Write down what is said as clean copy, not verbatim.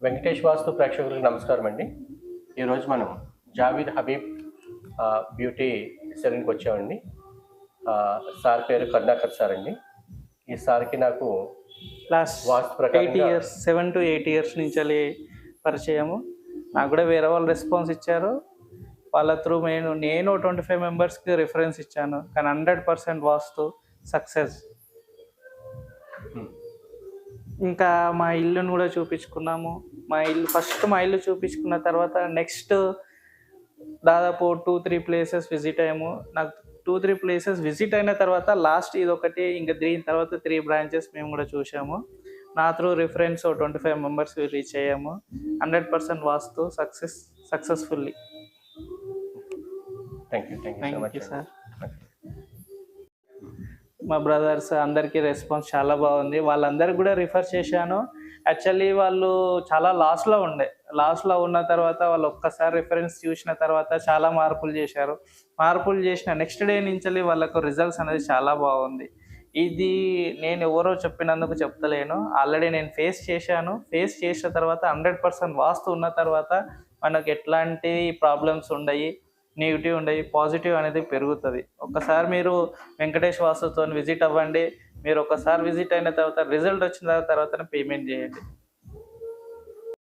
వెంకటేష్ వాస్తు ప్రేక్షకులకు నమస్కారం అండి. ఈరోజు మనం జావీద్ హబీబ్ బ్యూటీ సెలూన్కి వచ్చామండి. సార్ పేరు కరుణాకర్ సార్ అండి. ఈ సార్కి నాకు లాస్ట్ వాస్తు 8 ప్రకారంగా ఇయర్స్ 7 to 8 ఇయర్స్ నుంచి పరిచయము. నాకు కూడా వేరే వాళ్ళు రెస్పాన్స్ ఇచ్చారు. వాళ్ళ త్రూ నేను 25 మెంబర్స్కి రిఫరెన్స్ ఇచ్చాను. కానీ 100% వాస్తు సక్సెస్. ఇంకా మా ఇల్లును కూడా చూపించుకున్నాము. మా ఇల్లు చూపించుకున్న తర్వాత నెక్స్ట్ దాదాపు 2-3 ప్లేసెస్ విజిట్ అయ్యాము. నాకు 2-3 ప్లేసెస్ విజిట్ అయిన తర్వాత లాస్ట్ ఇదొకటి, ఇంకా దీని తర్వాత 3 బ్రాంచెస్ మేము కూడా చూసాము. నా త్రూ రిఫరెన్స్ 25 మెంబర్స్ రీచ్ అయ్యాము. 100% వాస్తు సక్సెస్ఫుల్లీ. Thank you sir. మా బ్రదర్స్ అందరికీ రెస్పాన్స్ చాలా బాగుంది. వాళ్ళందరికీ కూడా రిఫర్ చేశాను. యాక్చువల్లీ వాళ్ళు చాలా లాస్లో ఉన్న తర్వాత వాళ్ళు ఒక్కసారి రిఫరెన్స్ చూసిన తర్వాత చాలా మార్పులు చేసిన నెక్స్ట్ డే నుంచి వాళ్ళకు రిజల్ట్స్ అనేది చాలా బాగుంది. ఇది నేను ఎవరో చెప్పినందుకు చెప్తలేను, ఆల్రెడీ నేను ఫేస్ చేసిన తర్వాత 100% వాస్తు ఉన్న తర్వాత మనకు ఎట్లాంటి ప్రాబ్లమ్స్ ఉండయి, నెగిటివ్ ఉండయి, పాజిటివ్ అనేది పెరుగుతుంది. ఒక్కసారి మీరు వెంకటేష్ వాస్తుతో విజిట్ అవ్వండి. మీరు ఒకసారి విజిట్ అయిన తర్వాత రిజల్ట్ వచ్చిన తర్వాత పేమెంట్ చేయండి.